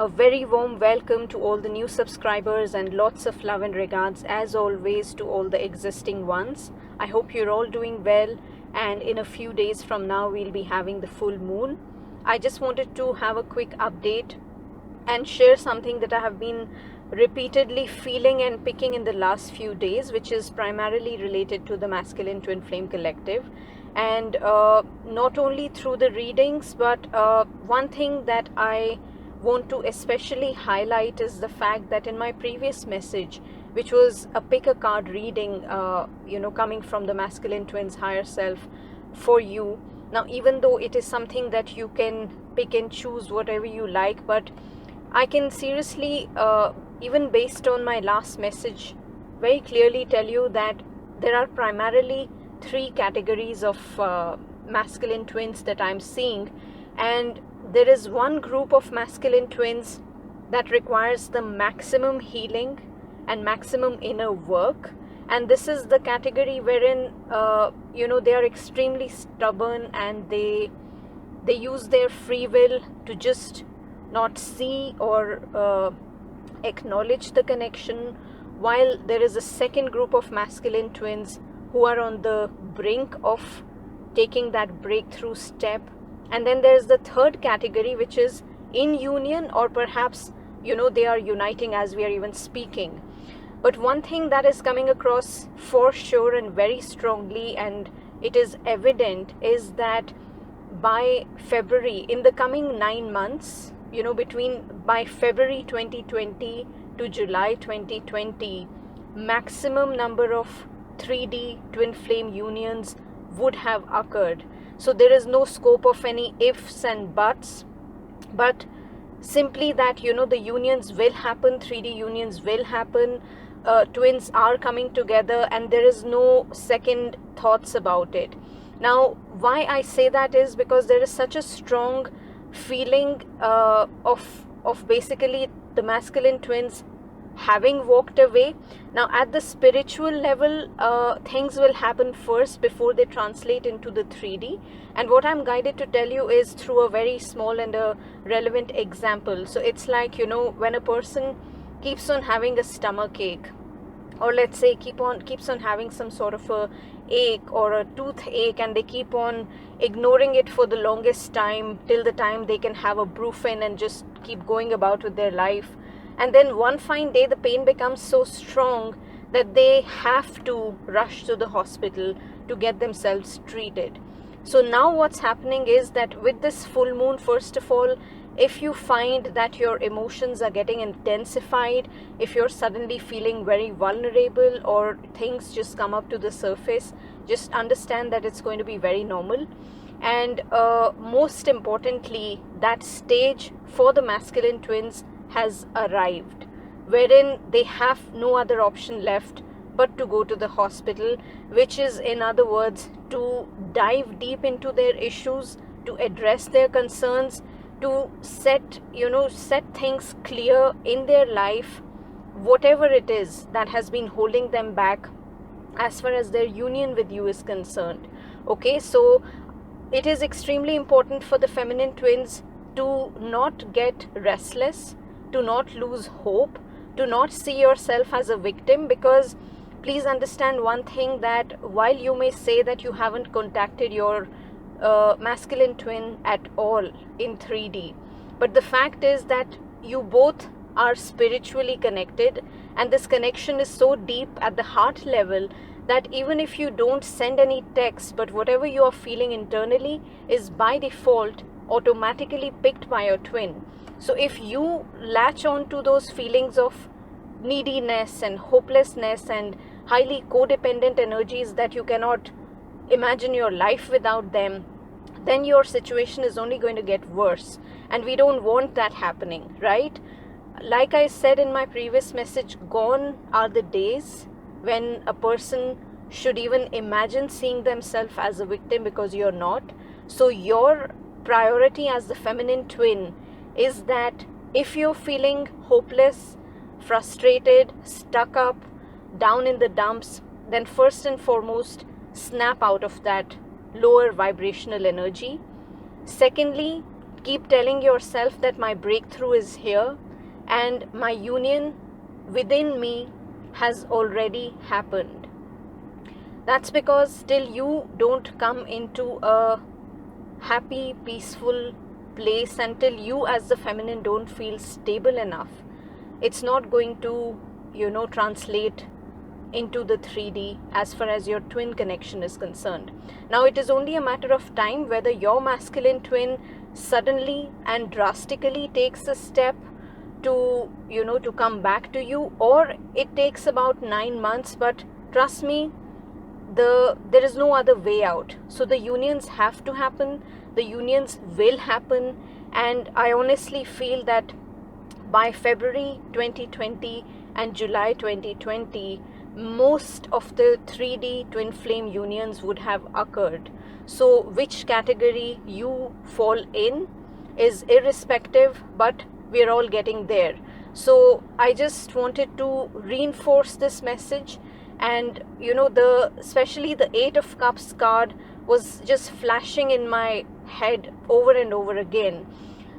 A very warm welcome to all the new subscribers and lots of love and regards as always to all the existing ones. I hope you're all doing well, and in a few days from now we'll be having the full moon. I just wanted to have a quick update and share something that I have been repeatedly feeling and picking in the last few days, which is primarily related to the masculine twin flame collective. And not only through the readings, but one thing that I want to especially highlight is the fact that in my previous message, which was a pick a card reading, coming from the masculine twins higher self for you. Now, even though it is something that you can pick and choose whatever you like, but I can seriously, even based on my last message, very clearly tell you that there are primarily three categories of masculine twins that I'm seeing, and there is one group of masculine twins that requires the maximum healing and maximum inner work, and this is the category wherein they are extremely stubborn, and they use their free will to just not see or acknowledge the connection, while there is a second group of masculine twins who are on the brink of taking that breakthrough step. And then there's the third category, which is in union, or perhaps they are uniting as we are even speaking. But one thing that is coming across for sure and very strongly, and it is evident, is that by February, in the coming 9 months, by February 2020 to July 2020, maximum number of 3D twin flame unions would have occurred. So there is no scope of any ifs and buts, but simply that the unions will happen, 3D unions will happen, twins are coming together, and there is no second thoughts about it. Now, why I say that is because there is such a strong feeling of basically the masculine twins having walked away. Now, at the spiritual level, things will happen first before they translate into the 3D. And what I'm guided to tell you is through a very small and a relevant example. So it's like, when a person keeps on having a stomach ache, or let's say keeps on having some sort of a ache or a toothache, and they keep on ignoring it for the longest time till the time they can have a brufen and just keep going about with their life. And then one fine day the pain becomes so strong that they have to rush to the hospital to get themselves treated. So now what's happening is that with this full moon, first of all, if you find that your emotions are getting intensified, if you're suddenly feeling very vulnerable or things just come up to the surface, just understand that it's going to be very normal. And most importantly, that stage for the masculine twins has arrived, wherein they have no other option left but to go to the hospital, which is, in other words, to dive deep into their issues, to address their concerns, to set things clear in their life, whatever it is that has been holding them back as far as their union with you is concerned. Okay, so it is extremely important for the feminine twins to not get restless, to not lose hope, to not see yourself as a victim, because please understand one thing, that while you may say that you haven't contacted your masculine twin at all in 3D, but the fact is that you both are spiritually connected, and this connection is so deep at the heart level that even if you don't send any text, but whatever you are feeling internally is by default automatically picked by your twin. So if you latch on to those feelings of neediness and hopelessness and highly codependent energies that you cannot imagine your life without them, then your situation is only going to get worse, and we don't want that happening, right? Like I said in my previous message, gone are the days when a person should even imagine seeing themselves as a victim, because you're not. So your priority as the feminine twin is that if you're feeling hopeless, frustrated, stuck up, down in the dumps, then first and foremost, snap out of that lower vibrational energy. Secondly, keep telling yourself that my breakthrough is here and my union within me has already happened. That's because till you don't come into a happy, peaceful place, until you as the feminine don't feel stable enough, it's not going to, translate into the 3D as far as your twin connection is concerned. Now it is only a matter of time whether your masculine twin suddenly and drastically takes a step to to come back to you, or it takes about 9 months. But trust me, there is no other way out. So the unions have to happen, the unions will happen, and I honestly feel that by February 2020 and July 2020, most of the 3D twin flame unions would have occurred. So which category you fall in is irrespective, but we're all getting there. So I just wanted to reinforce this message. And especially the 8 of Cups card was just flashing in my head over and over again.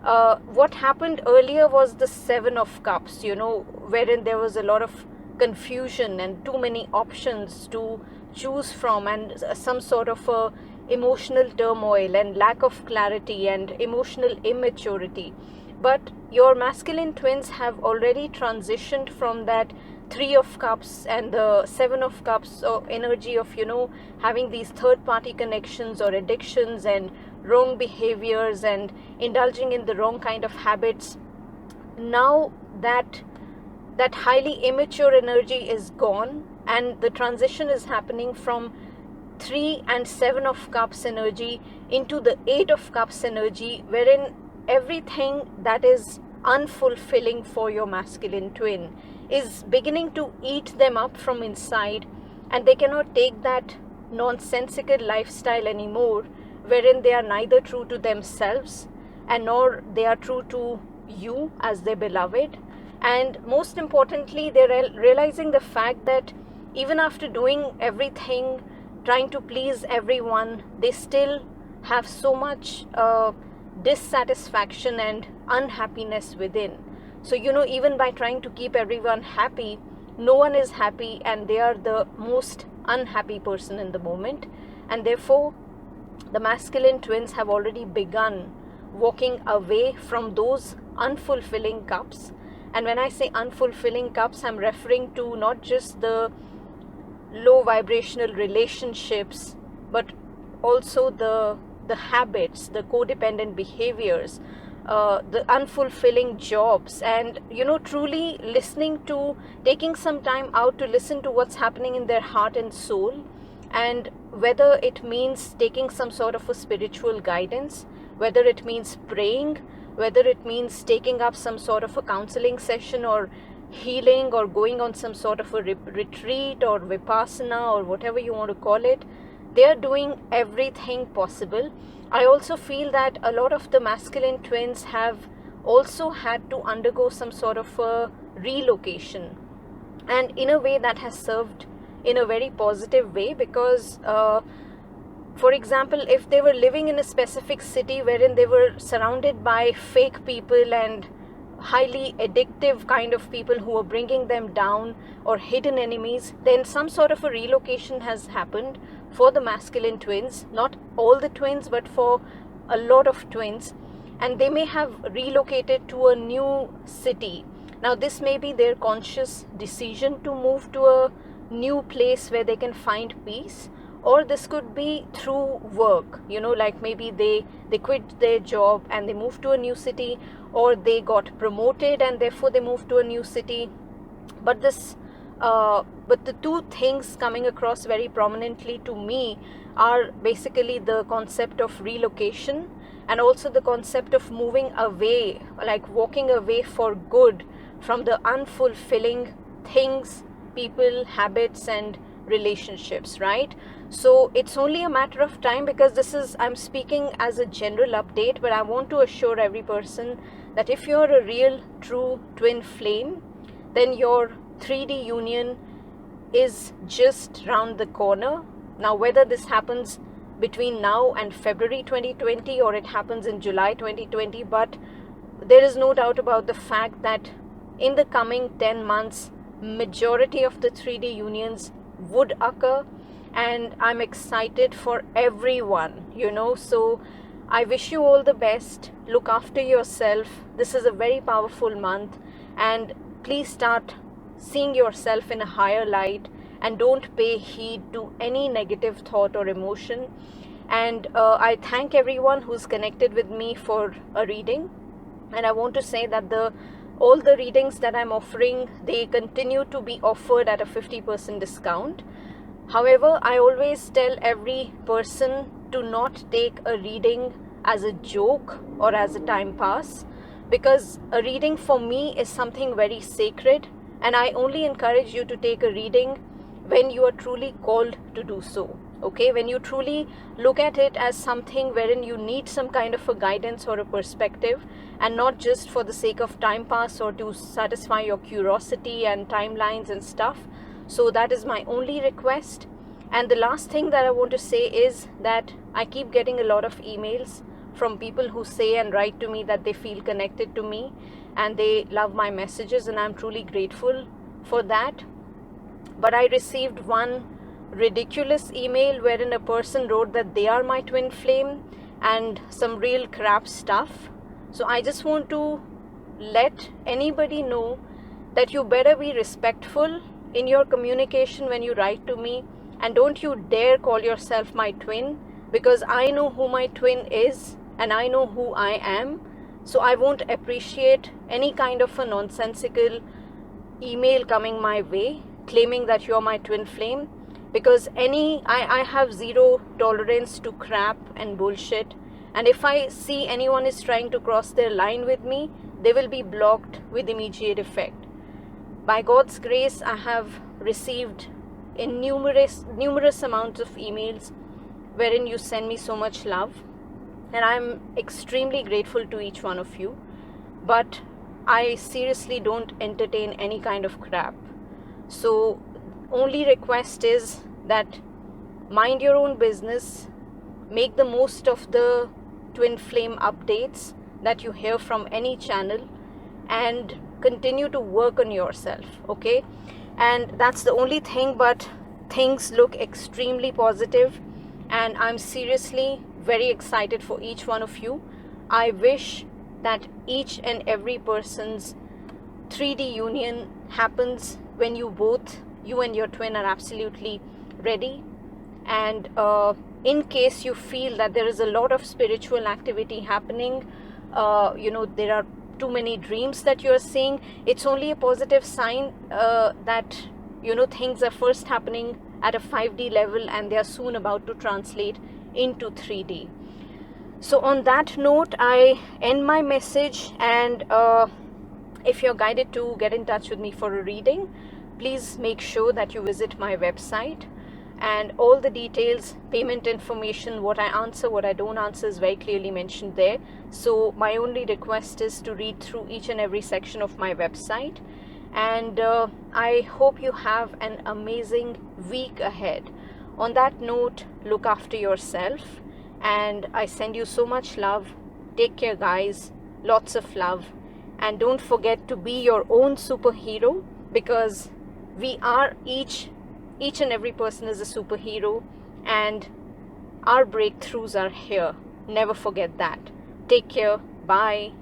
What happened earlier was the 7 of Cups, wherein there was a lot of confusion and too many options to choose from, and some sort of emotional turmoil and lack of clarity and emotional immaturity. But your masculine twins have already transitioned from that 3 of Cups and the 7 of Cups, or energy of having these third party connections or addictions and wrong behaviors and indulging in the wrong kind of habits. Now that highly immature energy is gone, and the transition is happening from 3 and 7 of Cups energy into the 8 of Cups energy, wherein everything that is unfulfilling for your masculine twin is beginning to eat them up from inside, and they cannot take that nonsensical lifestyle anymore, wherein they are neither true to themselves and nor they are true to you as their beloved. And most importantly, they're realizing the fact that even after doing everything, trying to please everyone, they still have so much dissatisfaction and unhappiness within. So even by trying to keep everyone happy, no one is happy, and they are the most unhappy person in the moment. And therefore the masculine twins have already begun walking away from those unfulfilling cups. And when I say unfulfilling cups, I'm referring to not just the low vibrational relationships, but also the habits, the codependent behaviors, the unfulfilling jobs, and truly listening to, taking some time out to listen to what's happening in their heart and soul. And whether it means taking some sort of a spiritual guidance, whether it means praying, whether it means taking up some sort of a counseling session or healing, or going on some sort of a retreat or vipassana or whatever you want to call it, they are doing everything possible. I also feel that a lot of the masculine twins have also had to undergo some sort of a relocation, and in a way that has served in a very positive way, because for example, if they were living in a specific city wherein they were surrounded by fake people and highly addictive kind of people who were bringing them down, or hidden enemies, then some sort of a relocation has happened for the masculine twins. Not all the twins, but for a lot of twins, and they may have relocated to a new city. Now this may be their conscious decision to move to a new place where they can find peace, or this could be through work, like maybe they quit their job and they moved to a new city, or they got promoted and therefore they moved to a new city. But the two things coming across very prominently to me are basically the concept of relocation, and also the concept of moving away, like walking away for good from the unfulfilling things, people, habits and relationships, right? So it's only a matter of time, because I'm speaking as a general update, but I want to assure every person that if you're a real true twin flame, then your 3D union is just round the corner. Now whether this happens between now and February 2020, or it happens in July 2020, but there is no doubt about the fact that in the coming 10 months, majority of the 3D unions would occur, and I'm excited for everyone, so I wish you all the best. Look after yourself. This is a very powerful month, and please start seeing yourself in a higher light and don't pay heed to any negative thought or emotion. And I thank everyone who's connected with me for a reading, and I want to say that all the readings that I'm offering, they continue to be offered at a 50% discount. However, I always tell every person to not take a reading as a joke or as a time pass, because a reading for me is something very sacred, and I only encourage you to take a reading when you are truly called to do so. Okay, when you truly look at it as something wherein you need some kind of a guidance or a perspective, and not just for the sake of time pass or to satisfy your curiosity and timelines and stuff. So that is my only request. And the last thing that I want to say is that I keep getting a lot of emails from people who say and write to me that they feel connected to me and they love my messages, and I'm truly grateful for that. But I received one ridiculous email wherein a person wrote that they are my twin flame and some real crap stuff. So I just want to let anybody know that you better be respectful in your communication when you write to me, and don't you dare call yourself my twin, because I know who my twin is and I know who I am. So I won't appreciate any kind of a nonsensical email coming my way claiming that you're my twin flame, because I have zero tolerance to crap and bullshit, and if I see anyone is trying to cross their line with me, they will be blocked with immediate effect. By God's grace, I have received in numerous amounts of emails wherein you send me so much love, and I'm extremely grateful to each one of you, but I seriously don't entertain any kind of crap. So only request is that mind your own business, make the most of the twin flame updates that you hear from any channel, and continue to work on yourself, okay? And that's the only thing, but things look extremely positive, and I'm seriously very excited for each one of you. I wish that each and every person's 3D union happens when you and your twin are absolutely ready. And in case you feel that there is a lot of spiritual activity happening, there are too many dreams that you're seeing, it's only a positive sign that things are first happening at a 5D level and they are soon about to translate into 3D. So on that note, I end my message, and if you're guided to get in touch with me for a reading, please make sure that you visit my website, and all the details, payment information, what I answer, what I don't answer is very clearly mentioned there. So my only request is to read through each and every section of my website, and I hope you have an amazing week ahead. On that note, look after yourself, and I send you so much love. Take care, guys. Lots of love. And don't forget to be your own superhero, because we are each and every person is a superhero, and our breakthroughs are here. Never forget that. Take care. Bye.